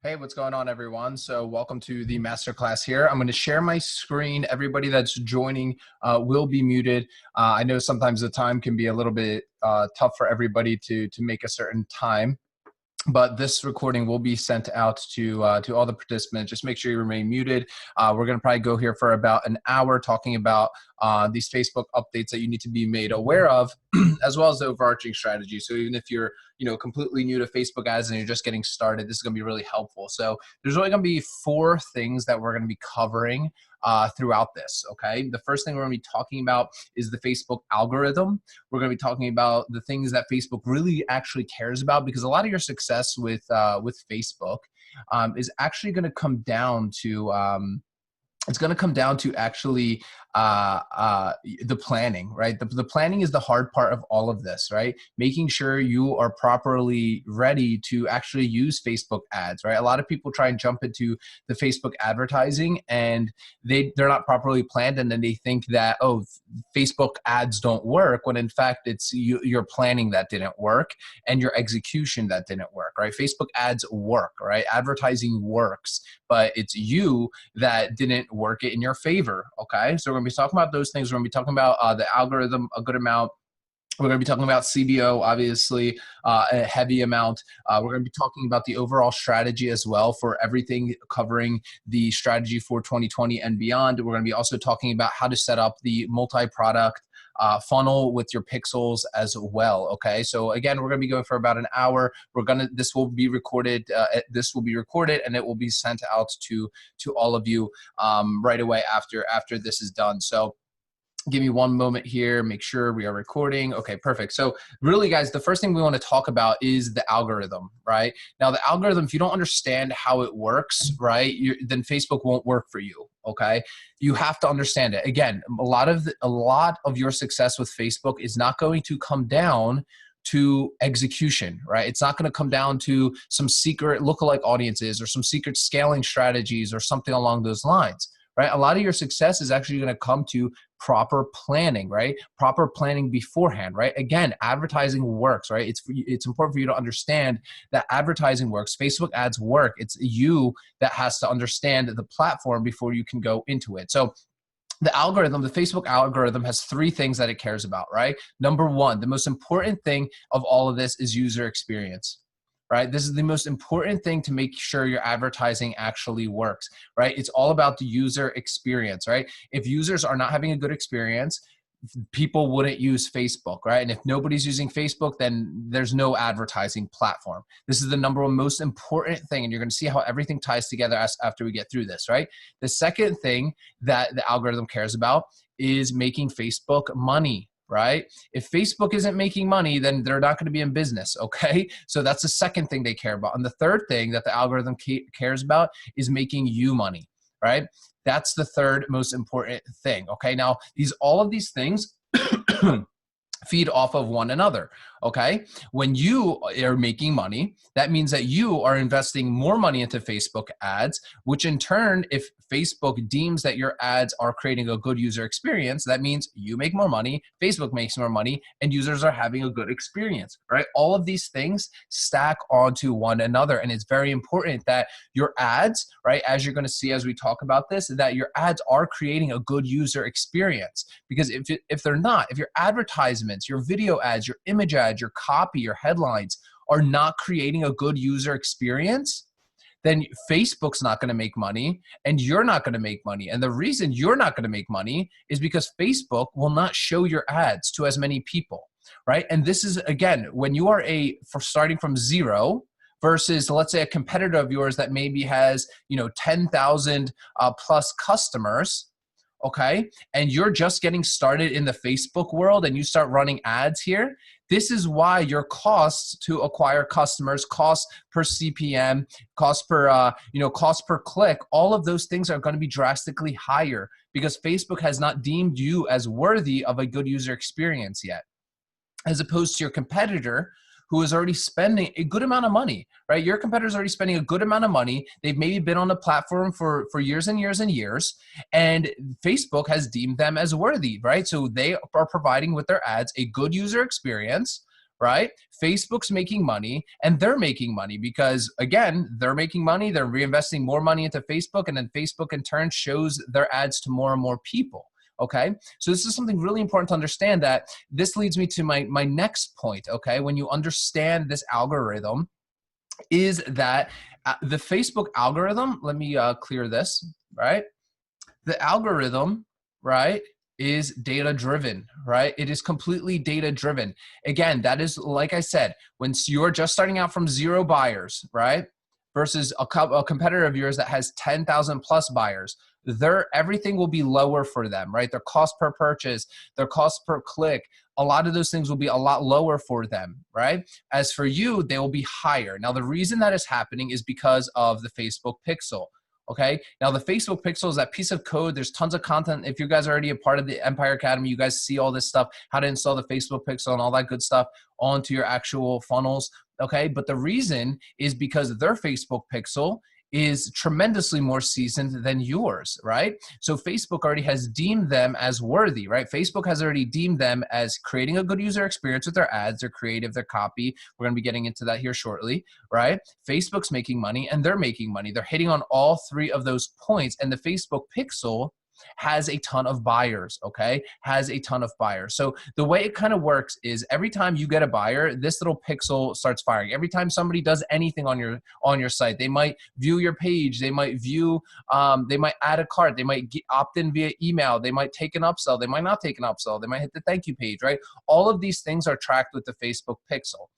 Hey, what's going on, everyone? So welcome to the masterclass here. I'm going to share my screen. Everybody that's joining will be muted. I know sometimes the time can be a little bit tough for everybody to make a certain time, but this recording will be sent out to all the participants. Just make sure you remain muted. We're going to probably go here for about an hour talking about these Facebook updates that you need to be made aware of, as well as the overarching strategy. So even if you're completely new to Facebook ads and you're just getting started, this is going to be really helpful. So there's only going to be 4 things that we're going to be covering throughout this. Okay, the first thing we're going to be talking about is the Facebook algorithm. We're going to be talking about the things that Facebook really actually cares about, because a lot of your success with Facebook is actually going to come down to actually the planning, right? The planning is the hard part of all of this, right? Making sure you are properly ready to actually use Facebook ads, right? A lot of people try and jump into the Facebook advertising and they're not properly planned, and then they think that, oh, Facebook ads don't work, when in fact it's your planning that didn't work and your execution that didn't work, right? Facebook ads work, right? Advertising works, but it's you that didn't work it in your favor, okay? So we're going to be talking about those things. We're going to be talking about the algorithm a good amount. We're going to be talking about CBO, obviously, a heavy amount. We're going to be talking about the overall strategy as well for everything, covering the strategy for 2020 and beyond. We're going to be also talking about how to set up the multi-product funnel with your pixels as well. Okay, so again, we're going to be going for about an hour. This will be recorded. And it will be sent out to all of you right away after this is done. So give me one moment here, make sure we are recording. Okay, perfect. So really, guys, the first thing we want to talk about is the algorithm, right? Now, the algorithm, if you don't understand how it works, right, then Facebook won't work for you, okay? You have to understand it. Again, a lot of your success with Facebook is not going to come down to execution, right? It's not going to come down to some secret lookalike audiences or some secret scaling strategies or something along those lines, right? A lot of your success is actually going to come to proper planning, right? Proper planning beforehand, right? Again, advertising works, right? It's important for you to understand that advertising works. Facebook ads work. It's you that has to understand the platform before you can go into it. So the algorithm, the Facebook algorithm, has 3 things that it cares about, right? Number 1, the most important thing of all of this is user experience. Right? This is the most important thing to make sure your advertising actually works, right? It's all about the user experience, right? If users are not having a good experience, people wouldn't use Facebook, right? And if nobody's using Facebook, then there's no advertising platform. This is the number 1 most important thing, and you're going to see how everything ties together after we get through this, right? The second thing that the algorithm cares about is making Facebook money, right? If Facebook isn't making money, then they're not going to be in business, okay? So that's the second thing they care about. And the third thing that the algorithm cares about is making you money, right? That's the third most important thing, okay? Now, all of these things feed off of one another, okay? When you are making money, that means that you are investing more money into Facebook ads, which in turn, if Facebook deems that your ads are creating a good user experience, that means you make more money, Facebook makes more money, and users are having a good experience, right? All of these things stack onto one another, and it's very important that your ads, right, as you're going to see as we talk about this, that your ads are creating a good user experience. Because if they're not, if your advertisements, your video ads, your image ads, your copy, your headlines are not creating a good user experience, then Facebook's not going to make money and you're not going to make money. And the reason you're not going to make money is because Facebook will not show your ads to as many people, right? And this is, again, when you are starting from 0 versus, let's say, a competitor of yours that maybe has 10,000 plus customers, okay, and you're just getting started in the Facebook world and you start running ads here, this is why your costs to acquire customers, cost per CPM, cost per click, all of those things are going to be drastically higher because Facebook has not deemed you as worthy of a good user experience yet, as opposed to your competitor who is already spending a good amount of money, right? Your competitor's already spending a good amount of money. They've maybe been on the platform for years and years and years, and Facebook has deemed them as worthy, right? So they are providing with their ads a good user experience, right? Facebook's making money and they're making money because, again, they're making money, they're reinvesting more money into Facebook, and then Facebook in turn shows their ads to more and more people. Okay, so this is something really important to understand. That this leads me to my next point. Okay, when you understand this algorithm, is that the Facebook algorithm, let me clear this, right? The algorithm, right, is data driven, right? It is completely data driven. Again, that is, like I said, when you're just starting out from 0 buyers, right, versus a competitor of yours that has 10,000 plus buyers, everything will be lower for them, right? Their cost per purchase, their cost per click, a lot of those things will be a lot lower for them, right? As for you, they will be higher. Now, the reason that is happening is because of the Facebook pixel. Okay, now the Facebook pixel is that piece of code. There's tons of content. If you guys are already a part of the Empire Academy, you guys see all this stuff, how to install the Facebook pixel and all that good stuff onto your actual funnels. Okay, but the reason is because their Facebook pixel is tremendously more seasoned than yours, right? So Facebook already has deemed them as worthy, right? Facebook has already deemed them as creating a good user experience with their ads, their creative, their copy. We're going to be getting into that here shortly, right? Facebook's making money and they're making money. They're hitting on all 3 of those points, and the Facebook pixel has a ton of buyers, okay? Has a ton of buyers. So the way it kind of works is every time you get a buyer, this little pixel starts firing. Every time somebody does anything on your site, they might view your page, they might view, they might add a cart, they might opt in via email, they might take an upsell, they might not take an upsell, they might hit the thank you page, right? All of these things are tracked with the Facebook pixel.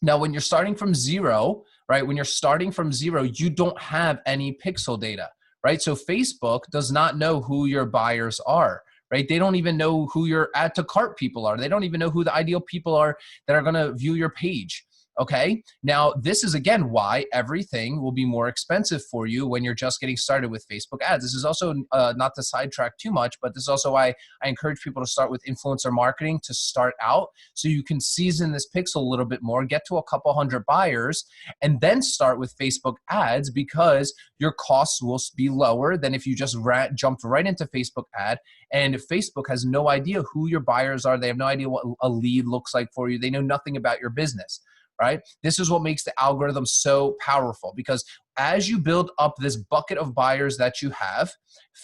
Now, when you're starting from 0, right? When you're starting from 0, you don't have any pixel data, right? So Facebook does not know who your buyers are, right? They don't even know who your add to cart people are. They don't even know who the ideal people are that are going to view your page. Okay, now this is again why everything will be more expensive for you when you're just getting started with Facebook ads. This is also not to sidetrack too much, but this is also why I encourage people to start with influencer marketing to start out, so you can season this pixel a little bit more, get to a couple hundred buyers, and then start with Facebook ads, because your costs will be lower than if you just jumped right into Facebook ad. And if Facebook has no idea who your buyers are, they have no idea what a lead looks like for you, they know nothing about your business. Right? This is what makes the algorithm so powerful, because as you build up this bucket of buyers that you have,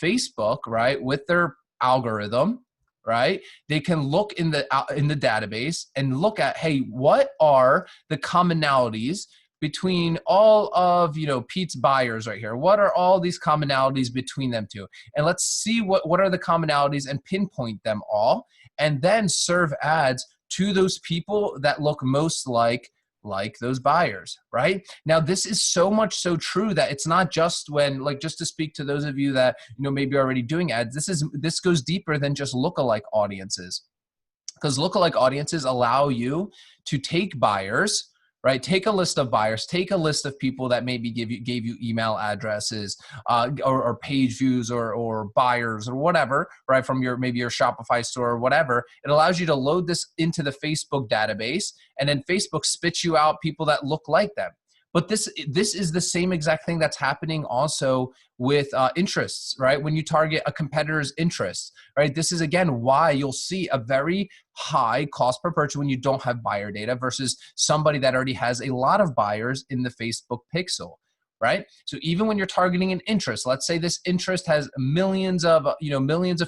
Facebook, right, with their algorithm, right, they can look in the database and look at, hey, what are the commonalities between all of, Pete's buyers right here? What are all these commonalities between them two? And let's see what are the commonalities and pinpoint them all, and then serve ads to those people that look most like those buyers, right? Now, this is so much so true that it's not just when, like, just to speak to those of you that, maybe already doing ads, this goes deeper than just lookalike audiences, because lookalike audiences allow you to take buyers, right? Take a list of buyers, take a list of people that maybe gave you email addresses, or page views, or buyers, or whatever, right? From maybe your Shopify store or whatever. It allows you to load this into the Facebook database, and then Facebook spits you out people that look like them. But this is the same exact thing that's happening also with interests, right? When you target a competitor's interests, right? This is, again, why you'll see a very high cost per purchase when you don't have buyer data versus somebody that already has a lot of buyers in the Facebook pixel, right? So even when you're targeting an interest, let's say this interest has millions of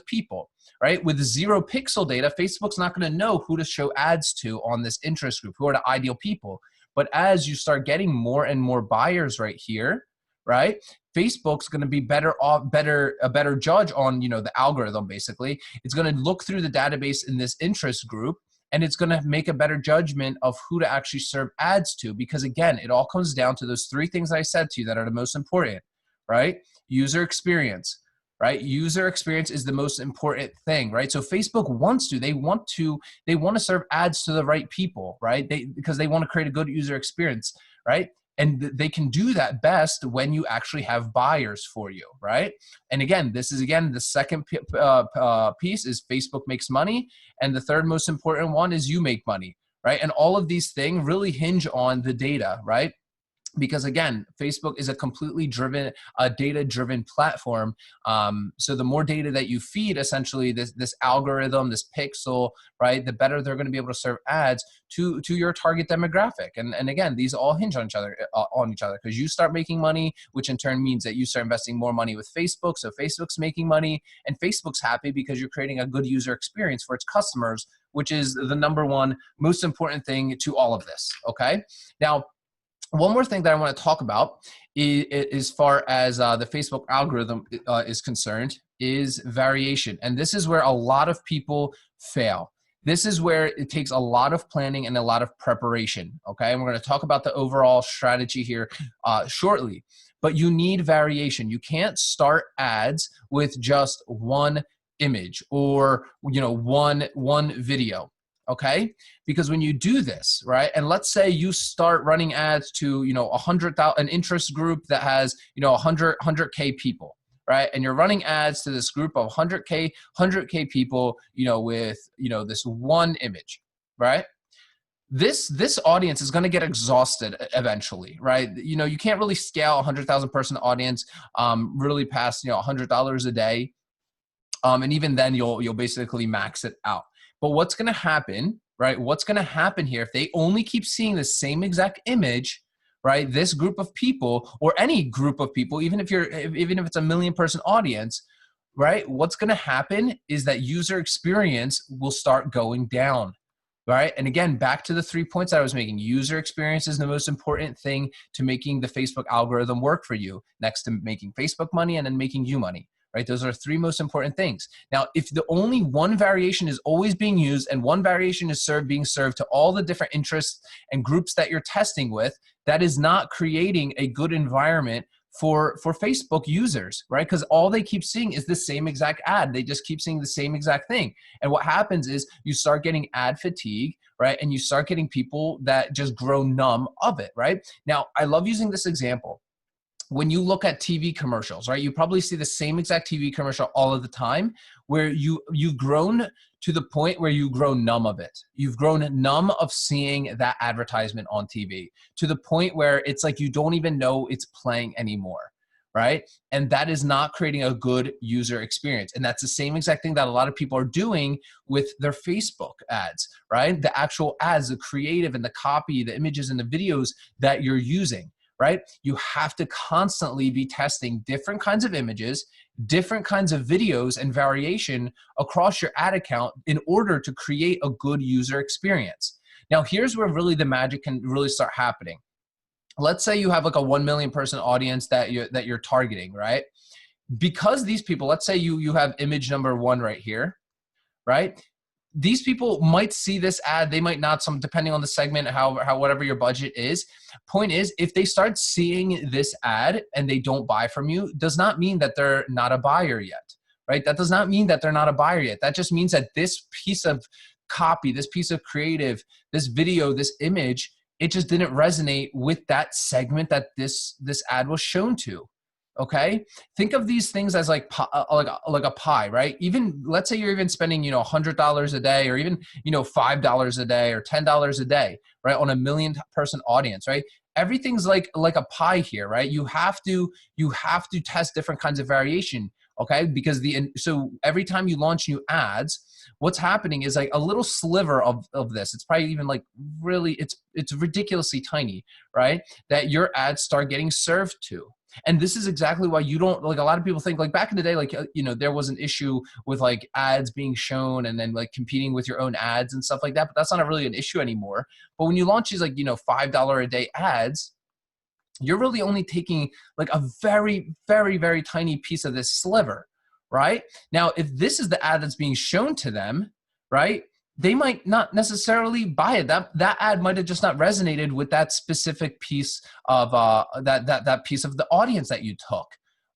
people, right? With 0 pixel data, Facebook's not going to know who to show ads to on this interest group, who are the ideal people. But as you start getting more and more buyers right here, right, Facebook's going to be a better judge on, the algorithm. Basically, it's going to look through the database in this interest group, and it's going to make a better judgment of who to actually serve ads to. Because again, it all comes down to those 3 things I said to you that are the most important, right? User experience, right? User experience is the most important thing, right? So Facebook they want to serve ads to the right people, right? Because they want to create a good user experience, right? And they can do that best when you actually have buyers for you, right? And again, this is the second piece is Facebook makes money. And the third most important one is you make money, right? And all of these things really hinge on the data, right? because again, Facebook is a completely data-driven platform. So the more data that you feed, essentially, this algorithm, this pixel, right, the better they're going to be able to serve ads to your target demographic. And again, these all hinge on each other, because you start making money, which in turn means that you start investing more money with Facebook. So Facebook's making money, and Facebook's happy because you're creating a good user experience for its customers, which is the number one most important thing to all of this. Okay, now, one more thing that I want to talk about as far as the Facebook algorithm is concerned is variation. And this is where a lot of people fail. This is where it takes a lot of planning and a lot of preparation, okay? And we're going to talk about the overall strategy here shortly. But you need variation. You can't start ads with just one image or, you know, one video. Okay, because when you do this, right, and let's say you start running ads to, you know, an interest group that has, you know, 100K people, right, and you're running ads to this group of 100K people, you know, with, you know, this one image, right? This audience is going to get exhausted eventually, right? You know, you can't really scale a 100,000 person audience really past, you know, $100 a day, and even then you'll basically max it out. But what's going to happen, right? What's going to happen here if they only keep seeing the same exact image, right? This group of people, or any group of people, even if it's a 1 million person audience, right? What's going to happen is that user experience will start going down, right? And again, back to the 3 points I was making. User experience is the most important thing to making the Facebook algorithm work for you, next to making Facebook money and then making you money. Right? Those are 3 most important things. Now, if the only one variation is always being used and one variation is being served to all the different interests and groups that you're testing with, that is not creating a good environment for Facebook users, right? Because all they keep seeing is the same exact ad. They just keep seeing the same exact thing. And what happens is you start getting ad fatigue, right? And you start getting people that just grow numb of it, right? Now, I love using this example. When you look at TV commercials, right, you probably see the same exact TV commercial all of the time, where you've grown to the point where you grow numb of it. You've grown numb of seeing that advertisement on TV, to the point where it's like you don't even know it's playing anymore, right? And that is not creating a good user experience. And that's the same exact thing that a lot of people are doing with their Facebook ads, right? The actual ads, the creative and the copy, the images and the videos that you're using. Right? You have to constantly be testing different kinds of images, different kinds of videos and variation across your ad account in order to create a good user experience. Now, here's where really the magic can really start happening. Let's say you have like a 1 million person audience that you're targeting, right? Because these people, let's say you have image number 1 right here, right? These people might see this ad, they might not, depending on the segment, how whatever your budget is. Point is, if they start seeing this ad and they don't buy from you, does not mean that they're not a buyer yet, right? That does not mean that they're not a buyer yet. That just means that this piece of copy, this piece of creative, this video, this image, it just didn't resonate with that segment that this ad was shown to. Okay, think of these things as like a pie, right? Even let's say you're even spending, you know, $100 a day, or even, you know, $5 a day or $10 a day, right, on a 1 million person audience, right? Everything's like a pie here, right? You have to test different kinds of variation, okay? Because so every time you launch new ads, what's happening is like a little sliver of this. It's probably even like really, it's ridiculously tiny, right? That your ads start getting served to. And this is exactly why you don't, like, a lot of people think, like, back in the day, like, you know, there was an issue with like ads being shown and then like competing with your own ads and stuff like that, but that's not really an issue anymore. But when you launch these, like, you know, $5 a day ads, you're really only taking like a very, very, very tiny piece of this sliver, right? Now, if this is the ad that's being shown to them, right, they might not necessarily buy it. That ad might have just not resonated with that specific piece of that piece of the audience that you took.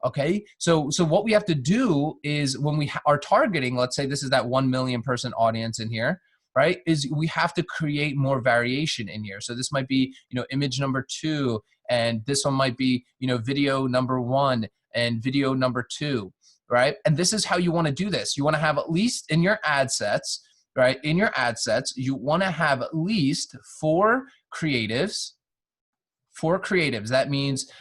Okay, so what we have to do is, when we are targeting, let's say this is that 1 million person audience in here, right, is we have to create more variation in here. So this might be, you know, image number 2, and this one might be, you know, video number 1 and video number 2, right? And this is how you want to do this. You want to have at least in your ad sets, right? In your ad sets, you want to have at least 4 creatives, 4 creatives. That means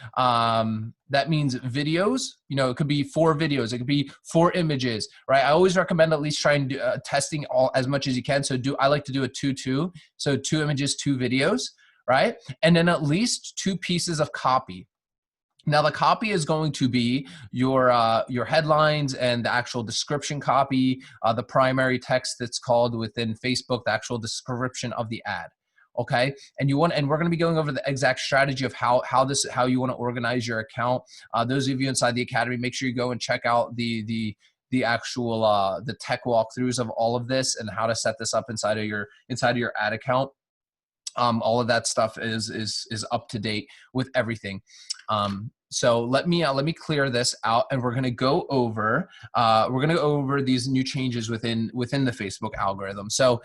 videos. You know, it could be 4 videos. It could be 4 images, right? I always recommend at least trying to testing all as much as you can. So I like to do a 2-2. So 2 images, 2 videos, right? And then at least 2 pieces of copy. Now the copy is going to be your headlines and the actual description copy, the primary text that's called within Facebook, the actual description of the ad. Okay, and we're going to be going over the exact strategy of how you want to organize your account. Those of you inside the academy, make sure you go and check out the actual the tech walkthroughs of all of this and how to set this up inside of your ad account. All of that stuff is up to date with everything. So let me clear this out, and we're gonna go over these new changes within the Facebook algorithm. So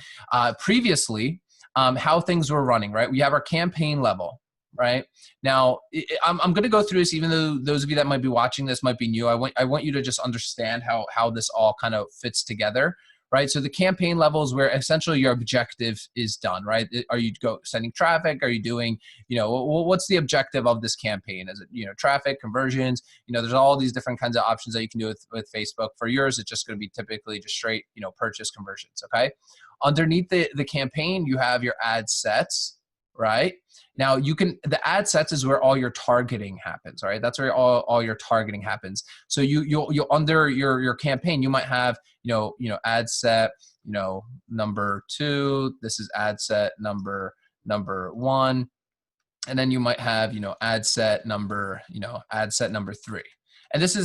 previously, how things were running, right? We have our campaign level. Right now, I'm going to go through this, even though those of you that might be watching this might be new. I want you to just understand how this all kind of fits together. Right. So the campaign level is where essentially your objective is done, right? Are you sending traffic? Are you doing, what's the objective of this campaign? Is it, traffic, conversions? There's all these different kinds of options that you can do with Facebook. For yours, it's just going to be typically just straight, purchase conversions. Okay. Underneath the campaign, you have your ad sets. Right now, the ad sets is where all your targeting happens. Right, that's where all your targeting happens. So you'll under your campaign, you might have ad set number 2. This is ad set number 1, and then you might have ad set number 3. And this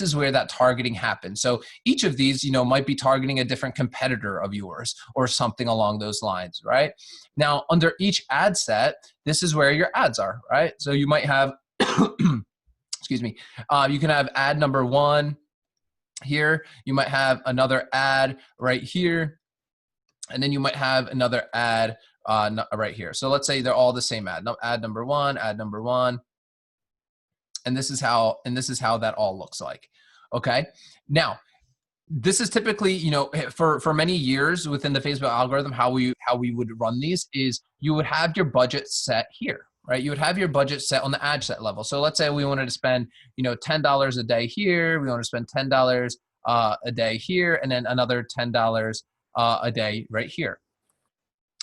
is where that targeting happens. So each of these, might be targeting a different competitor of yours or something along those lines, right? Now, under each ad set, this is where your ads are, right? So you might have, excuse me, you can have ad number 1 here. You might have another ad right here. And then you might have another ad right here. So let's say they're all the same ad. Ad number 1, ad number 1. And this is how that all looks like. Okay. Now, this is typically, for many years within the Facebook algorithm, how we would run these is you would have your budget set here, right? You would have your budget set on the ad set level. So let's say we wanted to spend, $10 a day here. We want to spend $10 a day here, and then another $10 a day right here.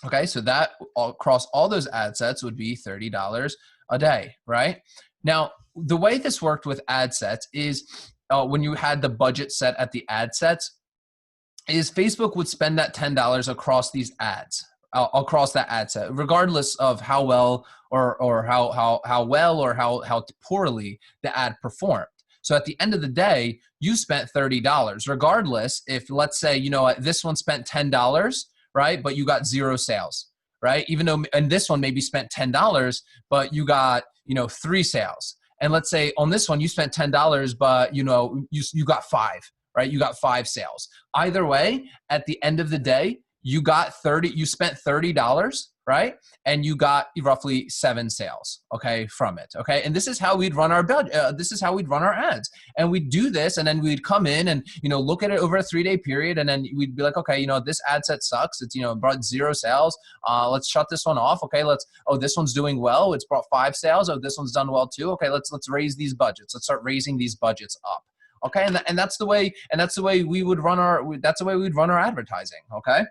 Okay. So that across all those ad sets would be $30 a day, right? Now, the way this worked with ad sets is when you had the budget set at the ad sets, is Facebook would spend that $10 across these ads, across that ad set, regardless of how well or how poorly the ad performed. So at the end of the day, you spent $30, regardless if, let's say, this one spent $10, right? But you got 0 sales, right? Even though, and this one maybe spent $10, but you got, 3 sales. And let's say on this one, you spent $10, but you got 5, right? You got 5 sales. Either way, at the end of the day, you spent $30, right? And you got roughly 7 sales, okay, from it, okay? And this is how we'd run our this is how we'd run our ads. And we'd do this, and then we'd come in and, look at it over a 3-day period, and then we'd be like, okay, this ad set sucks. It's, brought 0 sales. Let's shut this one off. Okay, this one's doing well. It's brought 5 sales. Oh, this one's done well too. Okay, let's raise these budgets. Let's start raising these budgets up. Okay, and that's the way we would run we'd run our advertising, okay?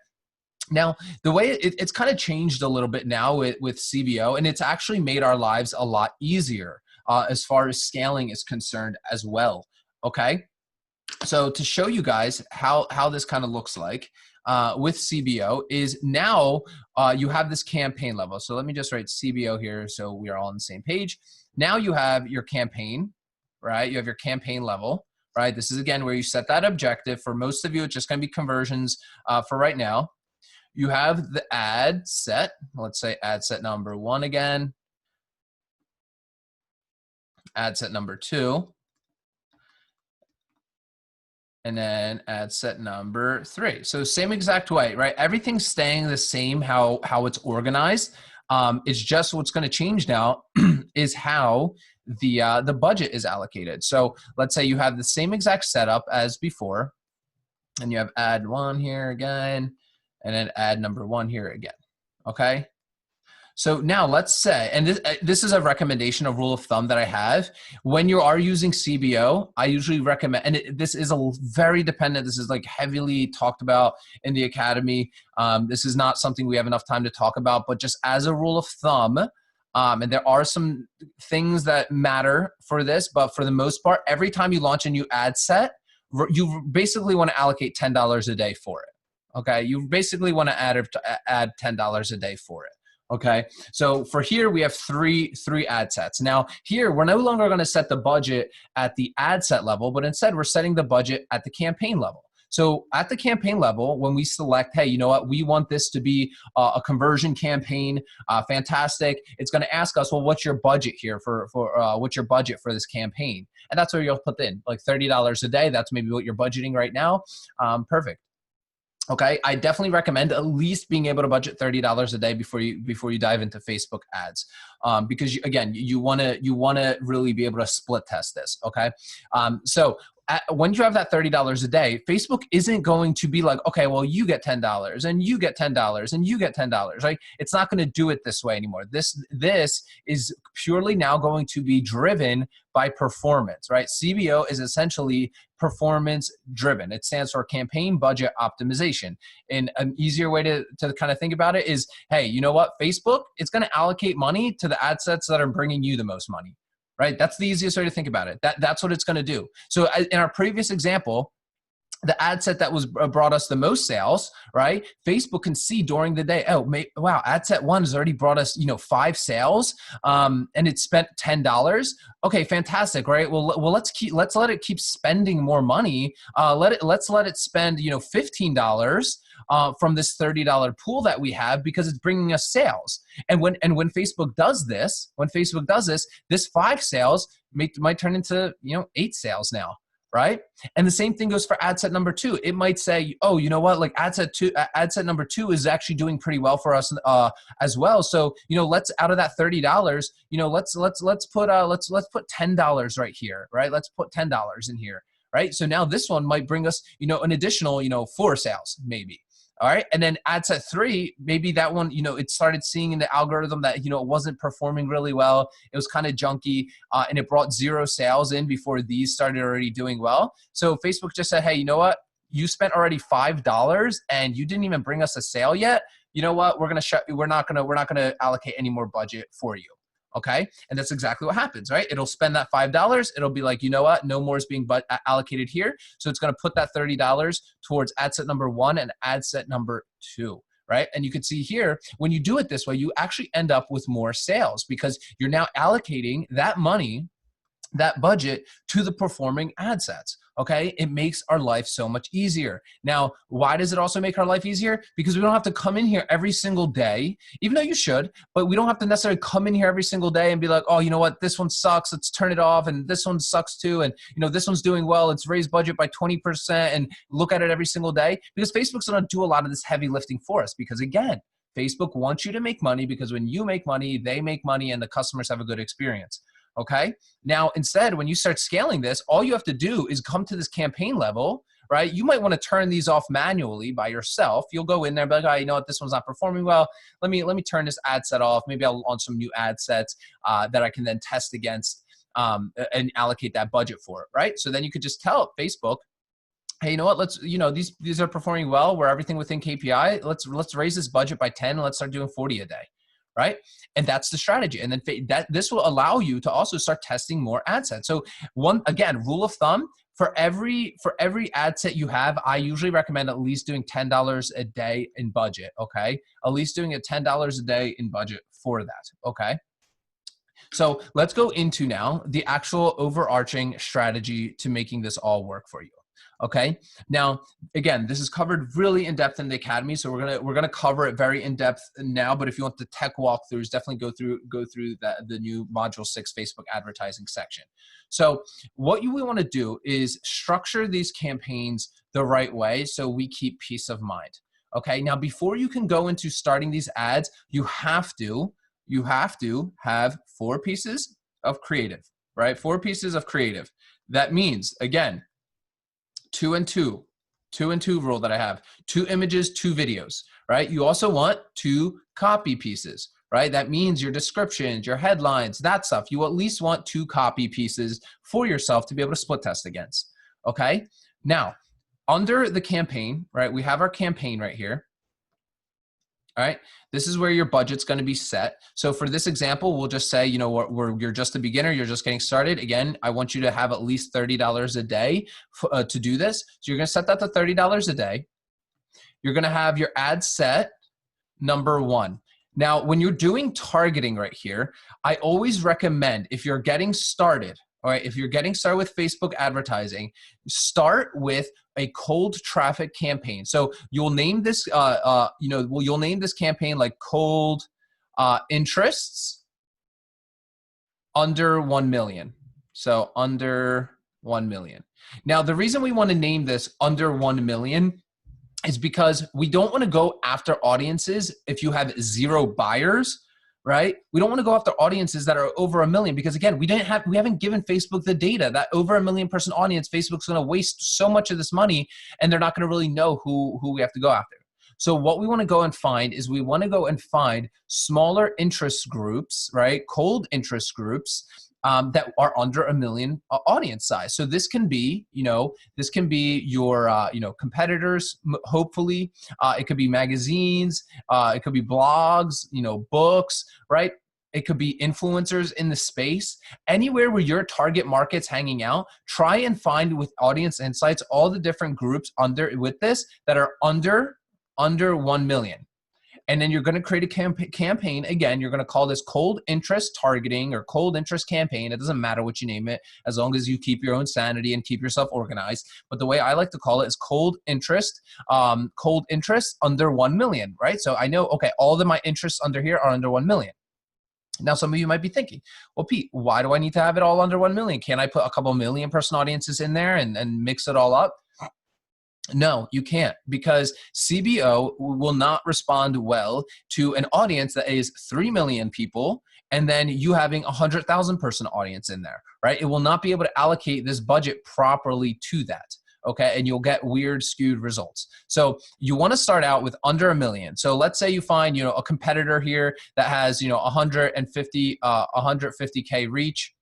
Now, the way it's kind of changed a little bit now with CBO, and it's actually made our lives a lot easier as far as scaling is concerned as well, okay? So to show you guys how this kind of looks like with CBO is now you have this campaign level. So let me just write CBO here so we are all on the same page. Now you have your campaign, right? You have your campaign level, right? This is, again, where you set that objective. For most of you, it's just going to be conversions for right now. You have the ad set. Let's say ad set number 1 again. Ad set number 2. And then ad set number 3. So same exact way, right? Everything's staying the same how it's organized. It's just what's going to change now is how the budget is allocated. So let's say you have the same exact setup as before, and you have ad 1 here again, and then ad number 1 here again, okay? So now let's say, and this is a recommendation, a rule of thumb that I have. When you are using CBO, I usually recommend, and this is a very dependent, this is like heavily talked about in the academy. This is not something we have enough time to talk about, but just as a rule of thumb, and there are some things that matter for this, but for the most part, every time you launch a new ad set, you basically want to allocate $10 a day for it. Okay, you basically want to add $10 a day for it. Okay, so for here we have three ad sets. Now here we're no longer going to set the budget at the ad set level, but instead we're setting the budget at the campaign level. So at the campaign level, when we select, hey, you know what, we want this to be a conversion campaign, fantastic. It's going to ask us, well, what's your budget here for what's your budget for this campaign? And that's where you'll put in like $30 a day. That's maybe what you're budgeting right now. Perfect. Okay, I definitely recommend at least being able to budget $30 a day before you dive into Facebook ads, because you want to really be able to split test this. Okay, so when you have that $30 a day, Facebook isn't going to be like, okay, well, you get $10 and you get $10 and you get $10, right? It's not going to do it this way anymore. This is purely now going to be driven by performance, right? CBO is essentially performance driven. It stands for campaign budget optimization. And an easier way to kind of think about it is, hey, you know what? Facebook, it's going to allocate money to the ad sets that are bringing you the most money. Right? That's the easiest way to think about it. That's what it's going to do. So in our previous example, the ad set that was brought us the most sales, right? Facebook can see during the day, oh, wow, ad set one has already brought us, 5 sales, and it spent $10. Okay, fantastic, right? Well, let's let it keep spending more money. Let's let it spend, $15. From this $30 pool that we have, because it's bringing us sales. And when Facebook does this, this 5 sales might turn into 8 sales now, right? And the same thing goes for ad set number 2. It might say, oh, you know what? Like ad set number 2 is actually doing pretty well for us as well. So let's, out of that $30, let's put $10 right here, right? Let's put $10 in here, right? So now this one might bring us an additional 4 sales maybe. All right. And then ad set 3, maybe that one, it started seeing in the algorithm that, it wasn't performing really well. It was kind of junky, and it brought 0 sales in before these started already doing well. So Facebook just said, hey, you know what? You spent already $5 and you didn't even bring us a sale yet. You know what? We're not going to allocate any more budget for you. Okay. And that's exactly what happens, right? It'll spend that $5. It'll be like, you know what? No more is being allocated here. So it's going to put that $30 towards ad set number 1 and ad set number 2, right? And you can see here, when you do it this way, you actually end up with more sales because you're now allocating that money, that budget, to the performing ad sets. Okay, it makes our life so much easier. Now, why does it also make our life easier? Because we don't have to come in here every single day, even though you should, but we don't have to necessarily come in here every single day and be like, oh, you know what, this one sucks, let's turn it off, and this one sucks too, and this one's doing well, let's raise budget by 20%, and look at it every single day. Because Facebook's gonna do a lot of this heavy lifting for us, because again, Facebook wants you to make money, because when you make money, they make money, and the customers have a good experience. Okay. Now, instead, when you start scaling this, all you have to do is come to this campaign level, right? You might want to turn these off manually by yourself. You'll go in there and be like, oh, you know what? This one's not performing well. Let me turn this ad set off. Maybe I'll launch some new ad sets that I can then test against and allocate that budget for it, right? So then you could just tell Facebook, hey, you know what? Let's, these are performing well. We're everything within KPI. Let's raise this budget by 10 and let's start doing 40 a day. Right? And that's the strategy. And then this will allow you to also start testing more ad sets. So rule of thumb, for every ad set you have, I usually recommend at least doing $10 a day in budget. Okay. At least doing it $10 a day in budget for that. Okay. So let's go into now the actual overarching strategy to making this all work for you. Okay. Now, again, this is covered really in depth in the academy, so we're gonna cover it very in depth now. But if you want the tech walkthroughs, definitely go through the new Module 6 Facebook advertising section. So what we want to do is structure these campaigns the right way so we keep peace of mind. Okay. Now, before you can go into starting these ads, you have to have 4 pieces of creative, right? 4 pieces of creative. That means, again, 2 and 2 rule that I have: 2 images, 2 videos, right? You also want 2 copy pieces, right? That means your descriptions, your headlines, that stuff. You at least want 2 copy pieces for yourself to be able to split test against, okay? Now, under the campaign, right, we have our campaign right here. All right, this is where your budget's going to be set. So for this example, we'll just say, you know, you're just a beginner, you're just getting started. Again, I want you to have at least $30 a day to do this. So you're going to set that to $30 a day. You're going to have your ad set, number 1. Now, when you're doing targeting right here, I always recommend, if you're getting started, all right, if you're getting started with Facebook advertising, start with a cold traffic campaign. So you'll name this, you'll name this campaign like cold interests under 1 million. So under 1 million. Now, the reason we want to name this under 1 million is because we don't want to go after audiences if you have 0 buyers, right? We don't want to go after audiences that are over 1 million, because again, we haven't given Facebook the data that over 1 million person audience. Facebook's going to waste so much of this money, and they're not going to really know who we have to go after. So what we want to go and find is we want to go and find smaller interest groups, right? Cold interest groups that are under 1 million audience size. So this can be, this can be your, competitors, hopefully. It could be magazines. It could be blogs, books, right? It could be influencers in the space. Anywhere where your target market's hanging out, try and find with Audience Insights all the different groups with this that are under 1 million. And then you're going to create a campaign. Again, you're going to call this cold interest targeting or cold interest campaign. It doesn't matter what you name it, as long as you keep your own sanity and keep yourself organized. But the way I like to call it is cold interest under 1 million, right? So I know, okay, all of my interests under here are under 1 million. Now, some of you might be thinking, well, Pete, why do I need to have it all under 1 million? Can't I put a couple million person audiences in there and mix it all up? No, you can't, because CBO will not respond well to an audience that is 3 million people and then you having 100,000 person audience in there, right? It will not be able to allocate this budget properly to that, okay? And you'll get weird, skewed results. So you want to start out with under 1 million. So let's say you find, a competitor here that has, 150K reach,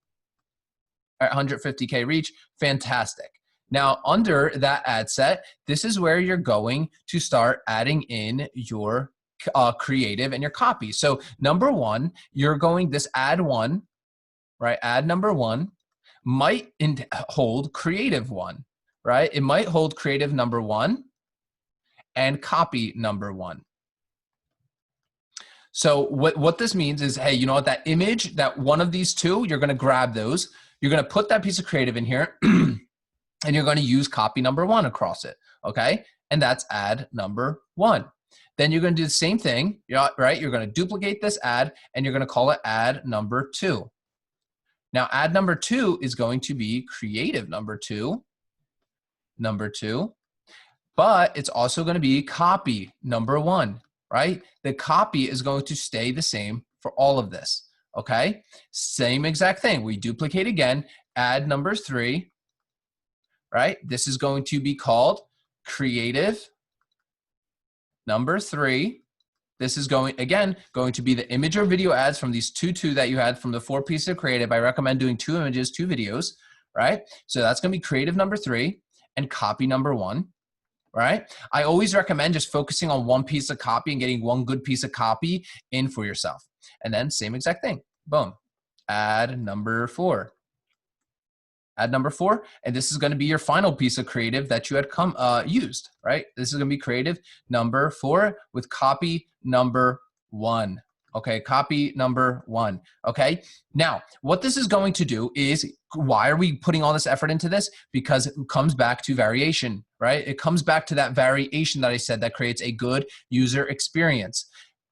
150K reach, fantastic. Now, under that ad set, this is where you're going to start adding in your creative and your copy. So number 1, you're going, this ad 1, right? Ad number 1 might hold creative 1, right? It might hold creative number 1 and copy number 1. So what this means is, hey, you know what, that image, that one of these 2, you're going to grab those. You're going to put that piece of creative in here. And you're going to use copy number 1 across it, okay? And that's ad number 1. Then you're going to do the same thing, right? You're going to duplicate this ad, and you're going to call it ad number 2. Now, ad number 2 is going to be creative number 2, but it's also going to be copy number 1, right? The copy is going to stay the same for all of this, okay? Same exact thing. We duplicate again, ad number 3, right? This is going to be called creative number 3. This is going to be the image or video ads from these two that you had from the 4 pieces of creative. I recommend doing 2 images, 2 videos, right? So that's going to be creative number 3 and copy number 1, right? I always recommend just focusing on one piece of copy and getting one good piece of copy in for yourself. And then same exact thing, boom, ad number 4. Ad number 4, and this is going to be your final piece of creative that you had used, right? This is going to be creative number 4 with copy number 1. Okay, copy number 1. Okay, now what this is going to do is, why are we putting all this effort into this? Because it comes back to variation, right? It comes back to that variation that I said that creates a good user experience.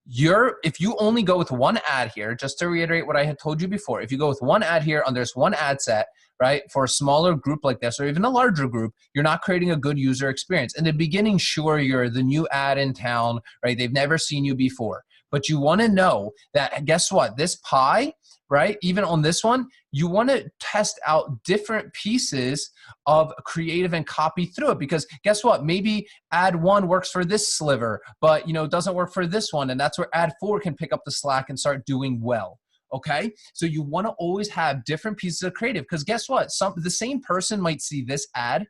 If you only go with one ad here, just to reiterate what I had told you before, if you go with one ad here on this one ad set, right, for a smaller group like this, or even a larger group, you're not creating a good user experience. In the beginning, sure, you're the new ad in town, right? They've never seen you before. But you want to know that, guess what? This pie, right, even on this one, you want to test out different pieces of creative and copy through it, because guess what? Maybe ad 1 works for this sliver, but it doesn't work for this one, and that's where ad 4 can pick up the slack and start doing well. Okay, so you want to always have different pieces of creative, because guess what? The same person might see this ad,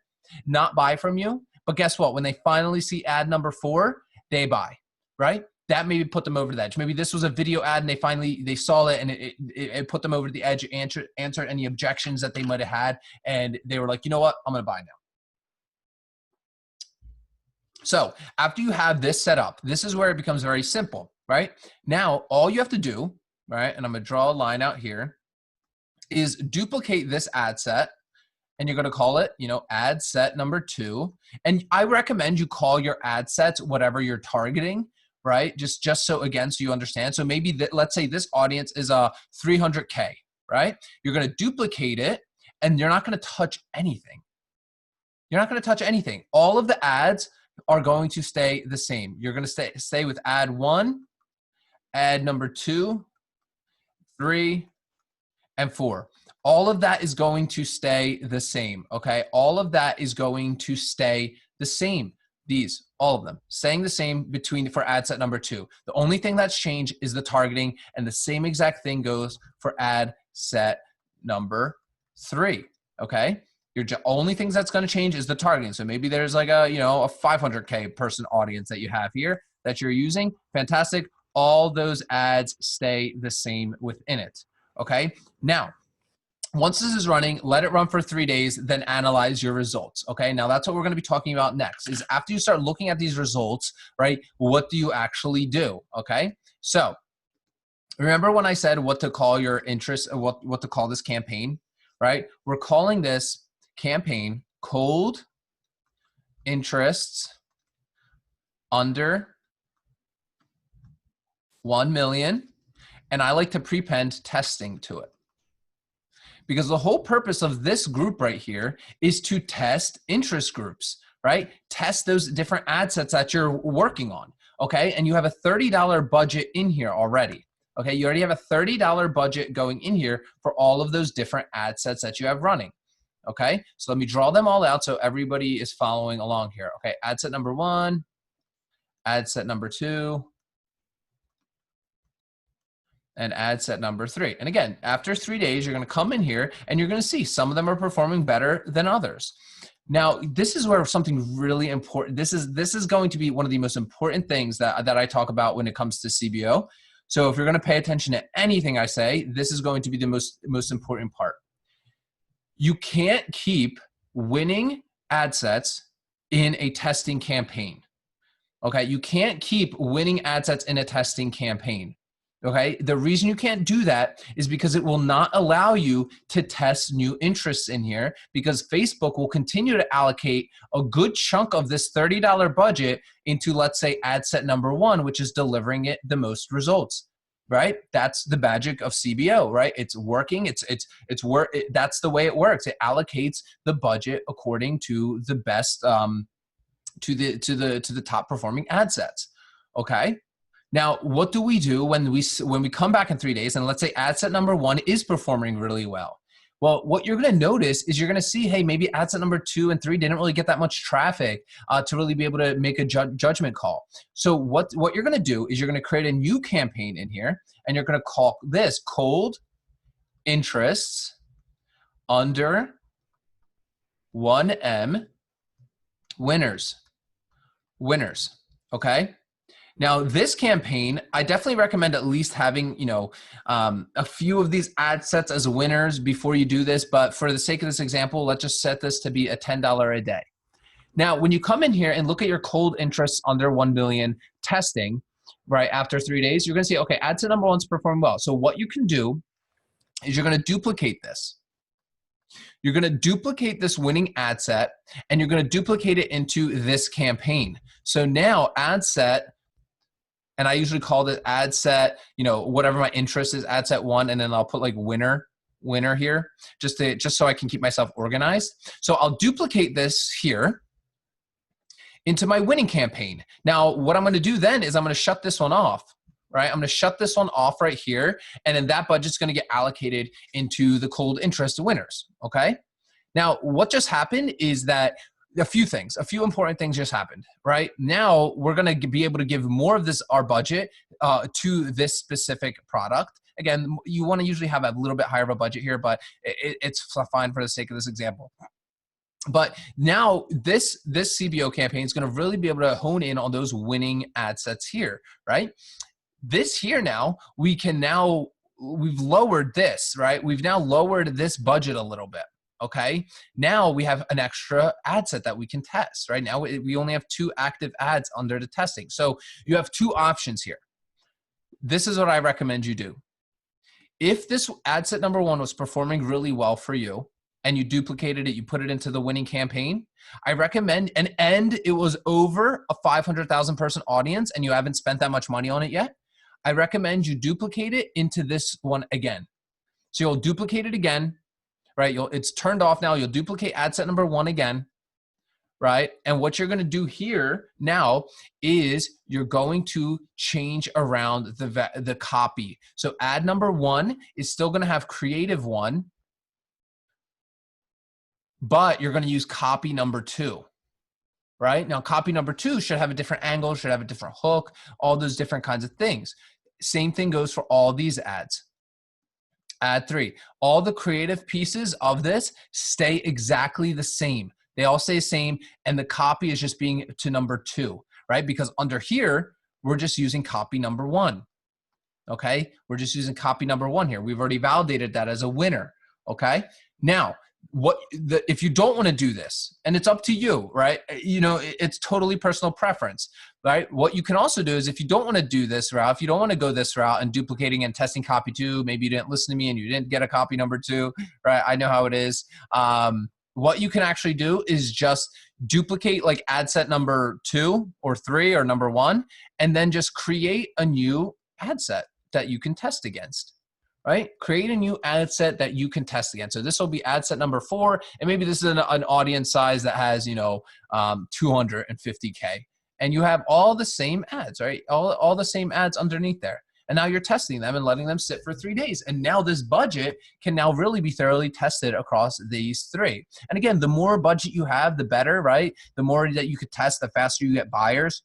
not buy from you, but guess what? When they finally see ad number 4, they buy, right? That maybe put them over the edge. Maybe this was a video ad and they saw it, and it put them over the edge, answered any objections that they might have had, and they were like, you know what? I'm going to buy now. So after you have this set up, this is where it becomes very simple, right? Now, all you have to do, right, and I'm going to draw a line out here, is duplicate this ad set, and you're going to call it, ad set number 2. And I recommend you call your ad sets whatever you're targeting, right? Just so, again, so you understand. So maybe let's say this audience is a 300K, right? You're going to duplicate it, and you're not going to touch anything. You're not going to touch anything. All of the ads are going to stay the same. You're going to stay with ad 1, ad number 2, 3, and 4. All of that is going to stay the same, okay? All of that is going to stay the same. All of them, staying the same for ad set number 2. The only thing that's changed is the targeting, and the same exact thing goes for ad set number 3, okay? Your only things that's going to change is the targeting. So maybe there's like a 500K person audience that you have here that you're using. Fantastic. All those ads stay the same within it, okay? Now, once this is running, let it run for 3 days, then analyze your results, okay? Now, that's what we're going to be talking about next, is after you start looking at these results, right, what do you actually do, okay? So remember when I said what to call your interest, what to call this campaign, right? We're calling this campaign cold interests under 1 million, and I like to prepend testing to it. Because the whole purpose of this group right here is to test interest groups, right? Test those different ad sets that you're working on, okay? And you have a $30 budget in here already, okay? You already have a $30 budget going in here for all of those different ad sets that you have running, okay? So let me draw them all out so everybody is following along here, okay? Ad set number 1, ad set number 2, and ad set number 3. And again, after 3 days, you're going to come in here and you're going to see some of them are performing better than others. Now, this is where something really important, this is going to be one of the most important things that I talk about when it comes to CBO. So if you're going to pay attention to anything I say, this is going to be the most important part. You can't keep winning ad sets in a testing campaign. Okay, you can't keep winning ad sets in a testing campaign. Okay, the reason you can't do that is because it will not allow you to test new interests in here, because Facebook will continue to allocate a good chunk of this $30 budget into, let's say, ad set number 1, which is delivering it the most results, right? That's the magic of CBO, right? It's working. That's the way it works. It allocates the budget according to the best, to the top performing ad sets. Okay. Now, what do we do when we come back in 3 days and let's say ad set number 1 is performing really well? Well, what you're going to notice is you're going to see, hey, maybe ad set number 2 and 3 didn't really get that much traffic to really be able to make a judgment call. So what you're going to do is you're going to create a new campaign in here, and you're going to call this cold interests under 1M winners. Okay? Now, this campaign, I definitely recommend at least having, a few of these ad sets as winners before you do this. But for the sake of this example, let's just set this to be a $10 a day. Now, when you come in here and look at your cold interests under 1 million testing, right, after 3 days, you're going to see, okay, ad set number 1's performing well. So what you can do is you're going to duplicate this. You're going to duplicate this winning ad set, and you're going to duplicate it into this campaign. So now ad set, and I usually call it ad set, whatever my interest is, ad set 1, and then I'll put like winner here, just so I can keep myself organized. So I'll duplicate this here into my winning campaign. Now, what I'm going to do then is I'm going to shut this one off. right? I'm going to shut this one off right here. And then that budget's going to get allocated into the cold interest winners. Okay. Now, what just happened is that a few important things just happened, right? Now we're going to be able to give more of this, our budget, to this specific product. Again, you want to usually have a little bit higher of a budget here, but it's fine for the sake of this example. But now this CBO campaign is going to really be able to hone in on those winning ad sets here, right? This here now, we've lowered this, right? We've now lowered this budget a little bit. Okay, now we have an extra ad set that we can test. Right now, we only have 2 active ads under the testing. So you have 2 options here. This is what I recommend you do. If this ad set number 1 was performing really well for you and you duplicated it, you put it into the winning campaign, I recommend, and it was over a 500,000 person audience and you haven't spent that much money on it yet, I recommend you duplicate it into this one again. So you'll duplicate it again. Right, it's turned off now. You'll duplicate ad set number 1 again, right? And what you're going to do here now is you're going to change around the copy. So ad number 1 is still going to have creative 1, but you're going to use copy number 2, right? Now, copy number 2 should have a different angle, should have a different hook, all those different kinds of things. Same thing goes for all these ads. Ad 3, all the creative pieces of this stay exactly the same. They all stay the same, and the copy is just being to number 2, right? Because under here, we're just using copy number 1, okay? We're just using copy number 1 here. We've already validated that as a winner, okay? Now, if you don't want to do this, and it's up to you, right? You know, it's totally personal preference, right? What you can also do is if you don't want to do this route, if you don't want to go this route and duplicating and testing copy 2, maybe you didn't listen to me and you didn't get a copy number 2, right? I know how it is. What you can actually do is just duplicate like ad set number 2 or 3 or number 1, and then just create a new ad set that you can test against. Right? Create a new ad set that you can test against. So this will be ad set number 4, and maybe this is an audience size that has, 250K, and you have all the same ads, right? All the same ads underneath there. And now you're testing them and letting them sit for 3 days. And now this budget can now really be thoroughly tested across these 3. And again, the more budget you have, the better, right? The more that you could test, the faster you get buyers,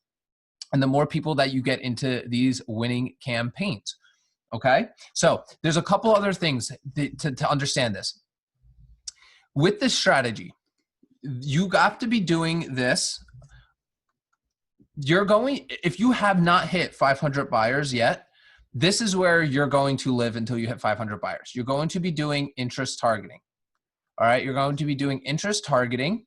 and the more people that you get into these winning campaigns. Okay, so there's a couple other things to understand this. With this strategy, you have to be doing this. If you have not hit 500 buyers yet, this is where you're going to live until you hit 500 buyers. You're going to be doing interest targeting. All right, you're going to be doing interest targeting.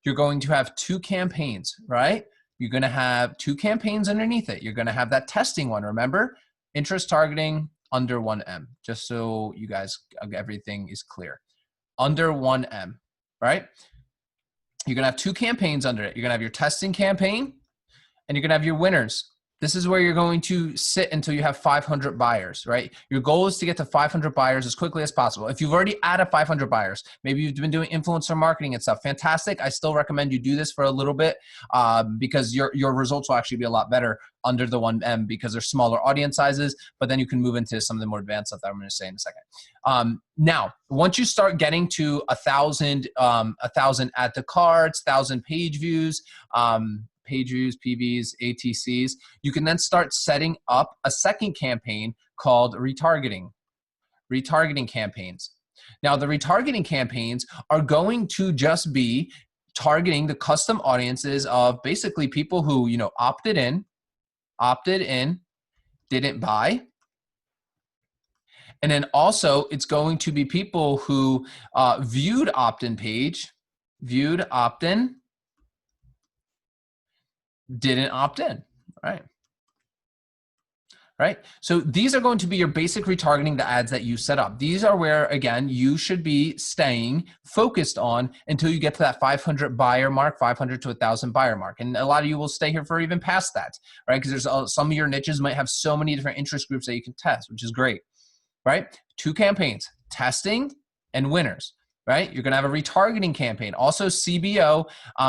You're going to have 2 campaigns, right? You're going to have 2 campaigns underneath it. You're going to have that testing one, remember? Interest targeting under 1M, just so you guys, everything is clear. Under 1M, right? You're going to have 2 campaigns under it. You're going to have your testing campaign, and you're going to have your winners. This is where you're going to sit until you have 500 buyers, right? Your goal is to get to 500 buyers as quickly as possible. If you've already added 500 buyers, maybe you've been doing influencer marketing and stuff, fantastic. I still recommend you do this for a little bit because your results will actually be a lot better under the 1M because they're smaller audience sizes, but then you can move into some of the more advanced stuff that I'm going to say in a second. Now, once you start getting to 1,000 add to carts, 1,000 page views, PVs, ATCs, you can then start setting up a second campaign called retargeting campaigns. Now, the retargeting campaigns are going to just be targeting the custom audiences of basically people who, opted in, didn't buy. And then also it's going to be people who viewed opt-in page, viewed opt-in, didn't opt in, right? So these are going to be your basic retargeting, the ads that you set up. These are where, again, you should be staying focused on until you get to that 500 buyer mark, 500 to 1,000 buyer mark. And a lot of you will stay here for even past that, right? Because there's some of your niches might have so many different interest groups that you can test, which is great, right? 2 campaigns, testing and winners. right? You're gonna have a retargeting campaign. Also CBO,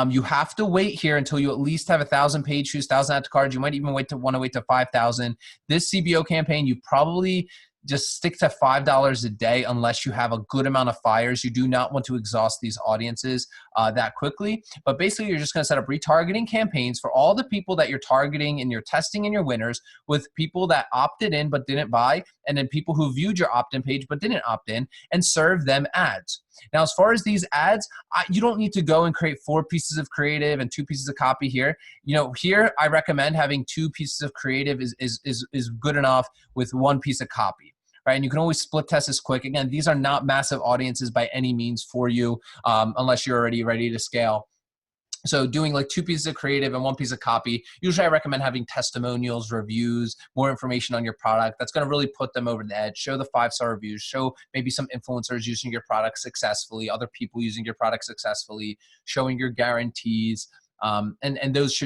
you have to wait here until you at least have 1,000 page views, 1,000 add to cards. You might even want to wait to 5,000. This CBO campaign, you probably just stick to $5 a day unless you have a good amount of fires. You do not want to exhaust these audiences that quickly. But basically, you're just going to set up retargeting campaigns for all the people that you're targeting and you're testing in your winners with people that opted in but didn't buy, and then people who viewed your opt-in page but didn't opt in, and serve them ads. Now, as far as these ads, you don't need to go and create 4 pieces of creative and 2 pieces of copy here. You know, here I recommend having 2 pieces of creative is good enough with 1 piece of copy. Right? And you can always split test this quick. Again, these are not massive audiences by any means for you unless you're already ready to scale. So doing like 2 pieces of creative and 1 piece of copy, usually I recommend having testimonials, reviews, more information on your product. That's going to really put them over the edge. Show the 5-star reviews, show maybe some influencers using your product successfully, other people using your product successfully, showing your guarantees. And those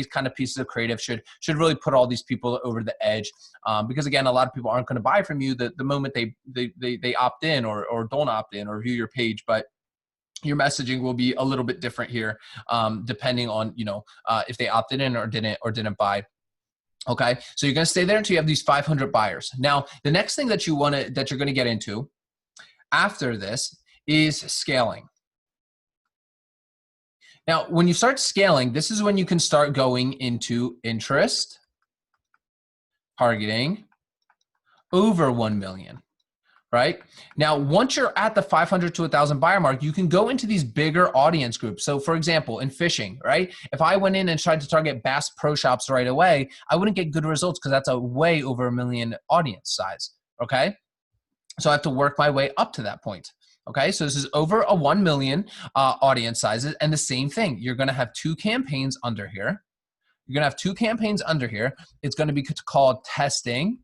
kind of pieces of creative should really put all these people over the edge, because again, a lot of people aren't going to buy from you the moment they opt in or don't opt in or view your page, but your messaging will be a little bit different here, depending on if they opted in or didn't buy. Okay, so you're going to stay there until you have these 500 buyers. Now, the next thing that you're going to get into after this is scaling. Now, when you start scaling, this is when you can start going into interest targeting over 1 million, right? Now, once you're at the 500 to 1,000 buyer mark, you can go into these bigger audience groups. So for example, in fishing, right? If I went in and tried to target Bass Pro Shops right away, I wouldn't get good results because that's a way over 1 million audience size, okay? So I have to work my way up to that point. Okay, so this is over a 1 million audience sizes, and the same thing. You're going to have 2 campaigns under here. You're going to have 2 campaigns under here. It's going to be called testing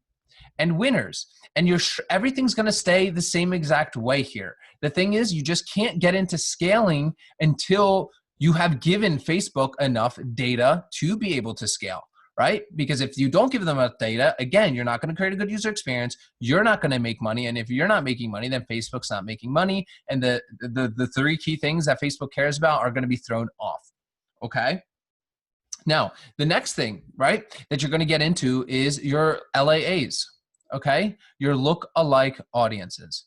and winners, and everything's going to stay the same exact way here. The thing is, you just can't get into scaling until you have given Facebook enough data to be able to scale. Right? Because if you don't give them enough data, again, you're not going to create a good user experience. You're not going to make money. And if you're not making money, then Facebook's not making money. And the 3 key things that Facebook cares about are going to be thrown off. Okay? Now, the next thing, right, that you're going to get into is your LAAs. Okay? Your look-alike audiences.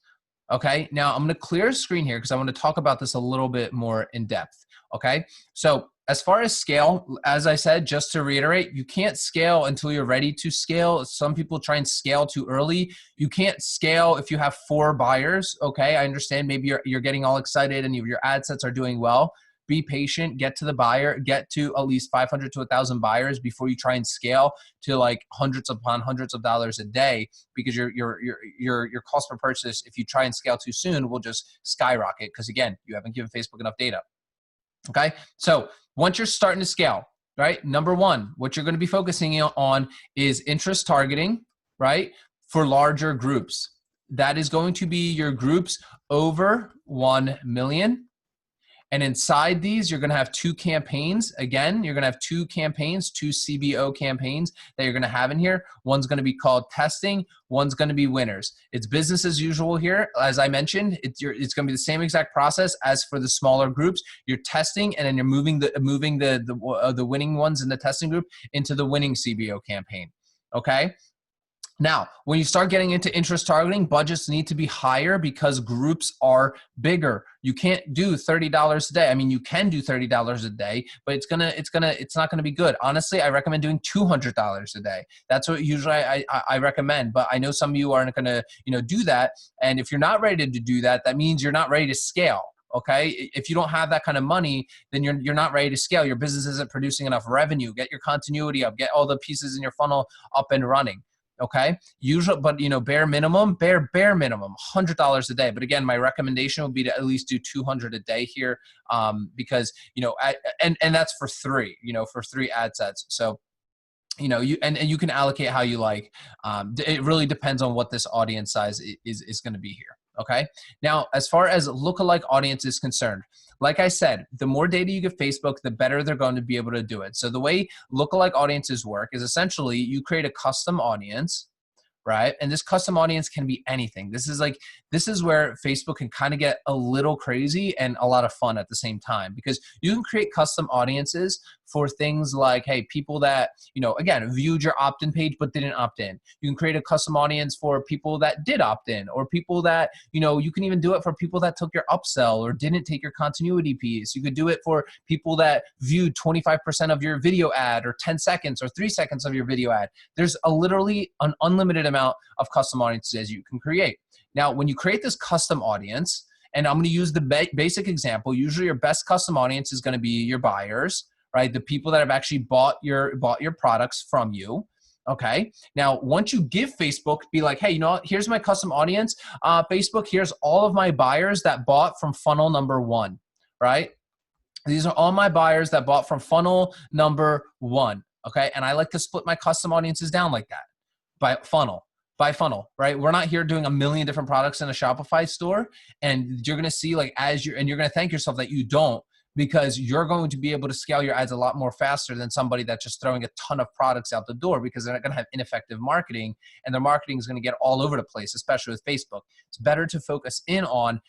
Okay? Now, I'm going to clear a screen here because I want to talk about this a little bit more in depth. Okay? So, as far as scale, as I said, just to reiterate, you can't scale until you're ready to scale. Some people try and scale too early. You can't scale if you have 4 buyers, okay? I understand maybe you're getting all excited and your ad sets are doing well. Be patient, get to the buyer, get to at least 500 to 1,000 buyers before you try and scale to like hundreds upon hundreds of dollars a day, because your cost per purchase, if you try and scale too soon, will just skyrocket because, again, you haven't given Facebook enough data. Okay, so once you're starting to scale, right, number 1, what you're going to be focusing on is interest targeting, right, for larger groups. That is going to be your groups over 1 million. And inside these, you're going to have 2 campaigns. Again, you're going to have 2 campaigns, 2 CBO campaigns that you're going to have in here. One's going to be called testing. One's going to be winners. It's business as usual here. As I mentioned, it's going to be the same exact process as for the smaller groups. You're testing, and then you're moving the winning ones in the testing group into the winning CBO campaign. Okay. Now, when you start getting into interest targeting, budgets need to be higher because groups are bigger. You can't do $30 a day. I mean, you can do $30 a day, but it's not gonna be good. Honestly, I recommend doing $200 a day. That's what usually I recommend. But I know some of you aren't gonna do that. And if you're not ready to do that, that means you're not ready to scale. Okay, if you don't have that kind of money, then you're not ready to scale. Your business isn't producing enough revenue. Get your continuity up. Get all the pieces in your funnel up and running. Okay, usually, but bare minimum, $100 a day. But again, my recommendation would be to at least do 200 a day here, because and that's for 3, for 3 ad sets. So you can allocate how you like. It really depends on what this audience size is going to be here. Okay. Now, as far as lookalike audience is concerned, like I said, the more data you give Facebook, the better they're going to be able to do it. So the way lookalike audiences work is essentially you create a custom audience, right? And this custom audience can be anything. This is where Facebook can kind of get a little crazy and a lot of fun at the same time, because you can create custom audiences for things like, hey, people that, again, viewed your opt-in page but didn't opt in. You can create a custom audience for people that did opt in, or people that, you can even do it for people that took your upsell or didn't take your continuity piece. You could do it for people that viewed 25% of your video ad, or 10 seconds or 3 seconds of your video ad. There's literally an unlimited amount of custom audiences you can create. Now, when you create this custom audience, and I'm going to use the basic example, usually your best custom audience is going to be your buyers, right? The people that have actually bought your products from you. Okay. Now, once you give Facebook, be like, hey, here's my custom audience. Facebook, here's all of my buyers that bought from funnel number 1, right? These are all my buyers that bought from funnel number 1. Okay. And I like to split my custom audiences down like that by funnel. Right? We're not here doing a million different products in a Shopify store. And you're going to see, like, you're going to thank yourself that you don't, because you're going to be able to scale your ads a lot more faster than somebody that's just throwing a ton of products out the door, because they're not going to have ineffective marketing, and their marketing is going to get all over the place, especially with Facebook. It's better to focus in on,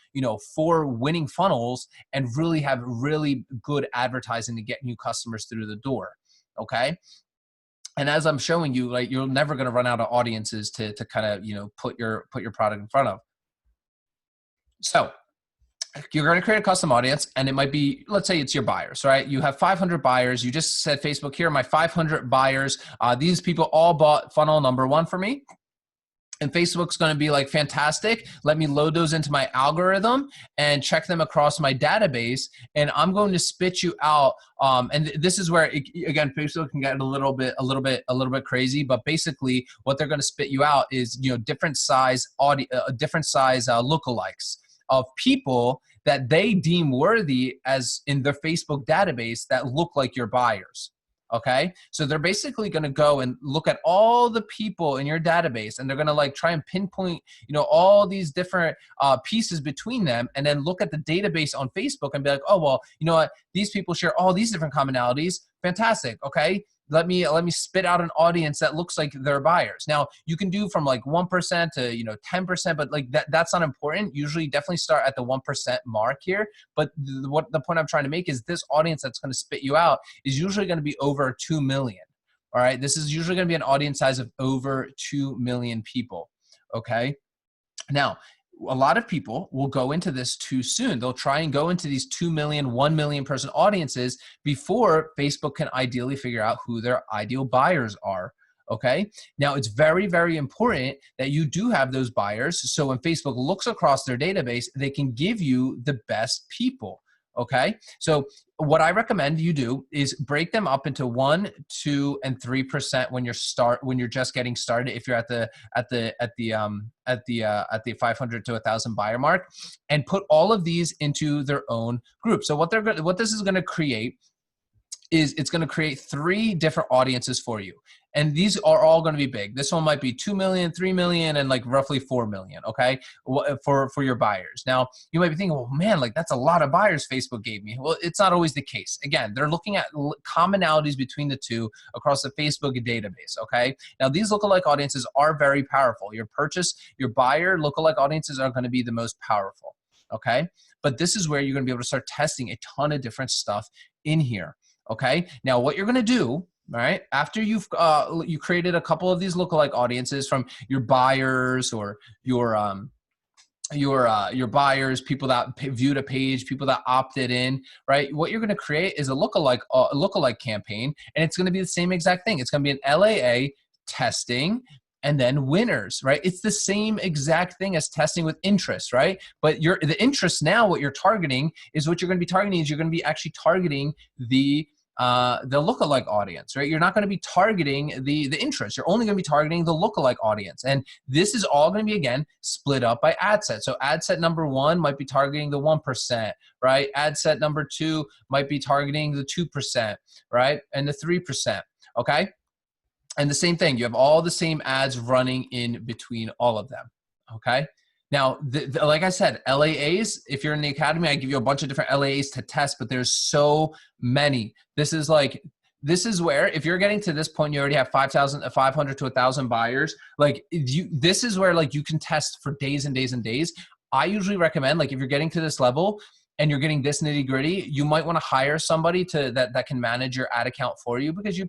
4 winning funnels and really have really good advertising to get new customers through the door. Okay. And as I'm showing you, like, you're never going to run out of audiences to kind of, put your product in front of. So you're going to create a custom audience, and it might be, let's say it's your buyers, right? You have 500 buyers. You just said, Facebook, here are my 500 buyers. These people all bought funnel number 1 for me. And Facebook's going to be like, fantastic. Let me load those into my algorithm and check them across my database. And I'm going to spit you out. And this is where, again, Facebook can get a little bit crazy. But basically, what they're going to spit you out is, different size lookalikes of people that they deem worthy as in their Facebook database that look like your buyers. Okay. So they're basically going to go and look at all the people in your database, and they're going to, like, try and pinpoint, all these different pieces between them, and then look at the database on Facebook and be like, oh, well, you know what? These people share all these different commonalities. Fantastic. Okay. Let me spit out an audience that looks like their buyers. Now, you can do from like 1% to 10%, but like that's not important. Usually, definitely start at the 1% mark here. But the point I'm trying to make is this audience that's going to spit you out is usually going to be over 2 million. All right, this is usually going to be an audience size of over 2 million people. Okay, now, a lot of people will go into this too soon. They'll try and go into these 2 million, 1 million person audiences before Facebook can ideally figure out who their ideal buyers are. Okay. Now, it's very, very important that you do have those buyers. So when Facebook looks across their database, they can give you the best people. Okay. So what I recommend you do is break them up into 1%, 2%, and 3% when you're just getting started. If you're at the 500 to 1,000 buyer mark, and put all of these into their own group. So what this is going to create is it's going to create 3 different audiences for you. And these are all going to be big. This one might be 2 million, 3 million, and like roughly 4 million, okay, for your buyers. Now, you might be thinking, well, man, like that's a lot of buyers Facebook gave me. Well, it's not always the case. Again, they're looking at commonalities between the two across the Facebook database, okay? Now, these lookalike audiences are very powerful. Your buyer lookalike audiences are going to be the most powerful, okay? But this is where you're going to be able to start testing a ton of different stuff in here, okay? Now, what you're going to do, all right, after you created a couple of these lookalike audiences from your buyers or your buyers, people that viewed a page, people that opted in, right? What you're going to create is a lookalike campaign, and it's going to be the same exact thing. It's going to be an LAA testing and then winners, right? It's the same exact thing as testing with interest, right? But the interest now, what you're targeting is you're going to be actually targeting the lookalike audience, right? You're not going to be targeting the interest. You're only going to be targeting the lookalike audience. And this is all going to be, again, split up by ad set. So ad set number 1 might be targeting the 1%, right? Ad set number 2 might be targeting the 2%, right? And the 3%, okay? And the same thing, you have all the same ads running in between all of them, okay? Now, like I said, LAAs, if you're in the academy, I give you a bunch of different LAAs to test, but there's so many. This is like This is where, if you're getting to this point, you already have 500 to 1,000 buyers. Like this is where like you can test for days and days and days. I usually recommend, like, if you're getting to this level and you're getting this nitty gritty, you might want to hire somebody that can manage your ad account for you, because you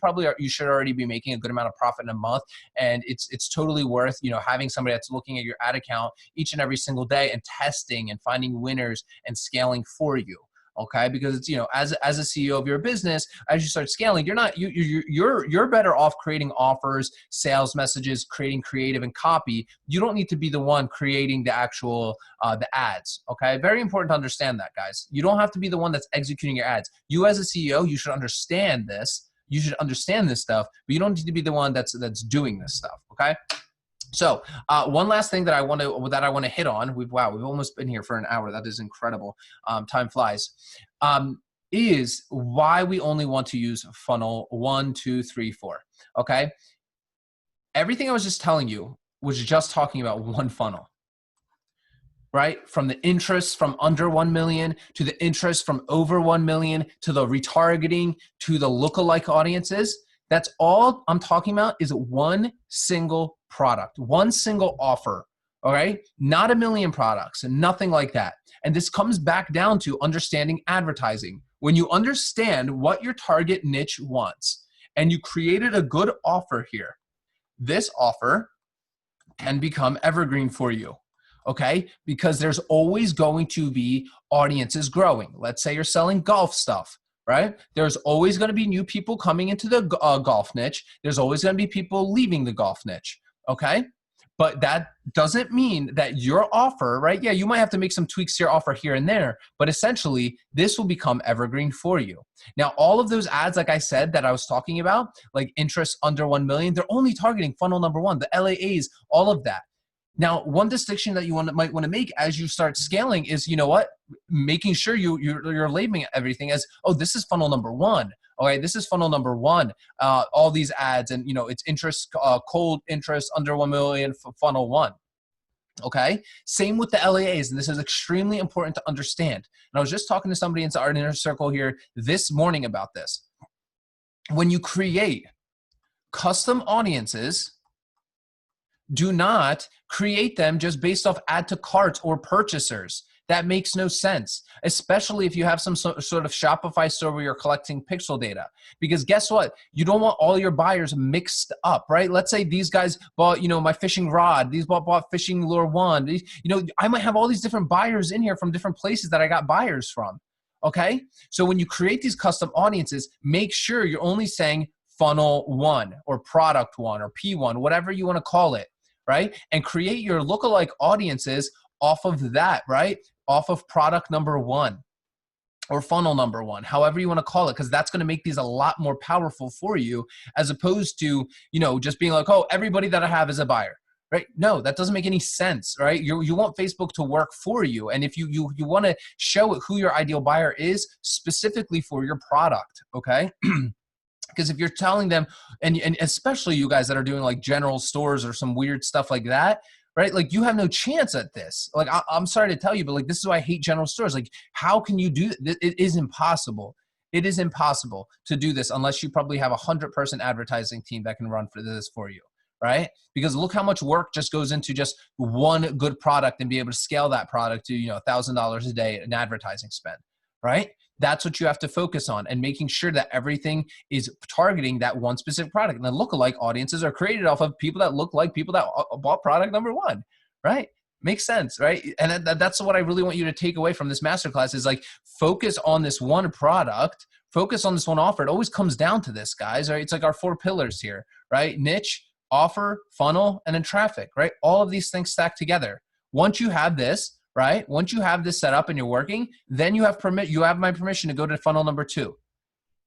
should already be making a good amount of profit in a month. And it's totally worth, having somebody that's looking at your ad account each and every single day and testing and finding winners and scaling for you. Okay, because it's, as a CEO of your business, as you start scaling, you're better off creating offers, sales messages, creating creative and copy. You don't need to be the one creating the actual the ads. Okay, very important to understand that, guys. You don't have to be the one that's executing your ads. You as a CEO, you should understand this. You should understand this stuff, but you don't need to be the one that's doing this stuff. Okay. So one last thing that I want to hit on, we've almost been here for an hour. That is incredible. Time flies. Is why we only want to use funnel 1, 2, 3, 4. Okay. Everything I was just telling you was just talking about one funnel, right? From the interest from under 1 million to the interest from over 1 million to the retargeting to the lookalike audiences. That's all I'm talking about is one single product, one single offer, all right? Not a million products and nothing like that. And this comes back down to understanding advertising. When you understand what your target niche wants and you created a good offer here, this offer can become evergreen for you, okay? Because there's always going to be audiences growing. Let's say you're selling golf stuff. Right? There's always going to be new people coming into the golf niche. There's always going to be people leaving the golf niche. Okay. But that doesn't mean that your offer, right? Yeah, you might have to make some tweaks to your offer here and there, but essentially this will become evergreen for you. Now, all of those ads, like I said, that I was talking about, like interest under 1 million, they're only targeting funnel number 1, the LAAs, all of that. Now, one distinction that you might want to make as you start scaling is, making sure you're labeling everything as, oh, this is funnel number 1. Okay, this is funnel number 1. All these ads and, it's interest, cold interest under 1 million for funnel 1. Okay, same with the LAAs, and this is extremely important to understand. And I was just talking to somebody in our inner circle here this morning about this. When you create custom audiences, do not create them just based off add to cart or purchasers. That makes no sense, especially if you have some sort of Shopify store where you're collecting pixel data. Because guess what? You don't want all your buyers mixed up, right? Let's say these guys bought, my fishing rod. These bought fishing lure 1. These, I might have all these different buyers in here from different places that I got buyers from, okay? So when you create these custom audiences, make sure you're only saying funnel 1 or product 1 or P1, whatever you want to call it, right? And create your lookalike audiences off of that, right? Off of product number 1 or funnel number 1, however you want to call it, because that's going to make these a lot more powerful for you, as opposed to, just being like, oh, everybody that I have is a buyer, right? No, that doesn't make any sense, right? You want Facebook to work for you. And if you want to show who your ideal buyer is specifically for your product, okay? Because if you're telling them, and especially you guys that are doing like general stores or some weird stuff like that, right? Like you have no chance at this. Like I'm sorry to tell you, but like this is why I hate general stores. Like how can you do this? It is impossible. It is impossible to do this unless you probably have 100-person advertising team that can run for this for you, right? Because look how much work just goes into just one good product and be able to scale that product to, $1,000 a day in advertising spend, right? That's what you have to focus on, and making sure that everything is targeting that one specific product. And the lookalike audiences are created off of people that look like people that bought product number 1, right? Makes sense, right? And that's what I really want you to take away from this masterclass is like, focus on this one product, focus on this one offer. It always comes down to this, guys, right? It's like our 4 pillars here, right? Niche, offer, funnel, and then traffic, right? All of these things stack together. Once you have this, right? Once you have this set up and you're working, then you have my permission to go to funnel number 2,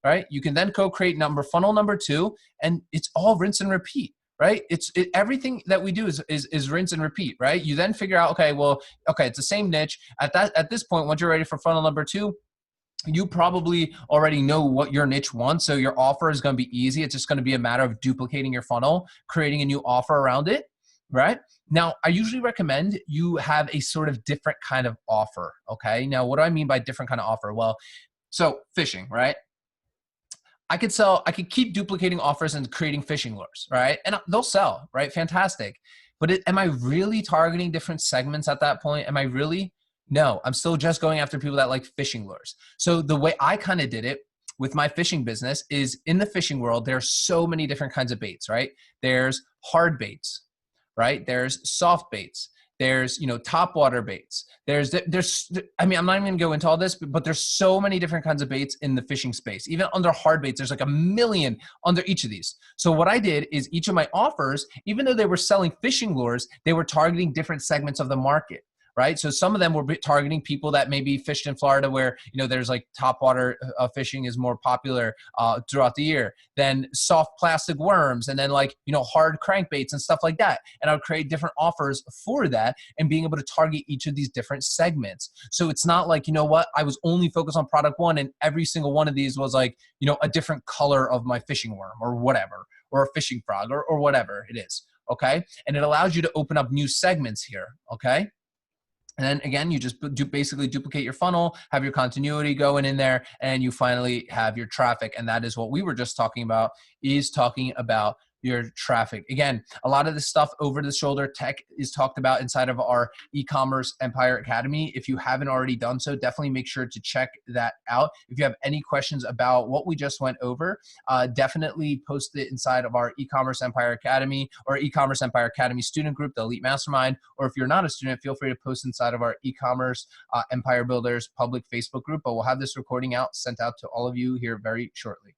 right? You can then co-create funnel number 2, and it's all rinse and repeat, right? Everything that we do is rinse and repeat, right? You then figure out, okay, it's the same niche. At this point, once you're ready for funnel number 2, you probably already know what your niche wants. So your offer is going to be easy. It's just going to be a matter of duplicating your funnel, creating a new offer around it, right? Now, I usually recommend you have a sort of different kind of offer, okay? Now, what do I mean by different kind of offer? Well, so fishing, right? I could keep duplicating offers and creating phishing lures, right? And they'll sell, right? Fantastic. But am I really targeting different segments at that point? Am I really? No, I'm still just going after people that like phishing lures. So the way I kind of did it with my fishing business is, in the fishing world, there's so many different kinds of baits, right? There's hard baits, right? There's soft baits. There's, top water baits. I mean, I'm not even gonna go into all this, but there's so many different kinds of baits in the fishing space. Even under hard baits, there's like a million under each of these. So what I did is, each of my offers, even though they were selling fishing lures, they were targeting different segments of the market. Right. So some of them were targeting people that maybe fished in Florida, where, there's like top water fishing is more popular throughout the year, then soft plastic worms, and then like, hard crankbaits and stuff like that. And I would create different offers for that, and being able to target each of these different segments. So it's not like, I was only focused on product one, and every single one of these was like, a different color of my fishing worm or whatever, or a fishing frog or whatever it is. Okay. And it allows you to open up new segments here. Okay. And then again, you just basically duplicate your funnel, have your continuity going in there, and you finally have your traffic. And that is what we were just talking about, is talking about your traffic. Again, a lot of this stuff over the shoulder tech is talked about inside of our e-commerce Empire Academy. If you haven't already done so, definitely make sure to check that out. If you have any questions about what we just went over, definitely post it inside of our e-commerce Empire Academy or e-commerce Empire Academy student group, the Elite Mastermind. Or if you're not a student, feel free to post inside of our e-commerce Empire Builders public Facebook group. But we'll have this recording sent out to all of you here very shortly.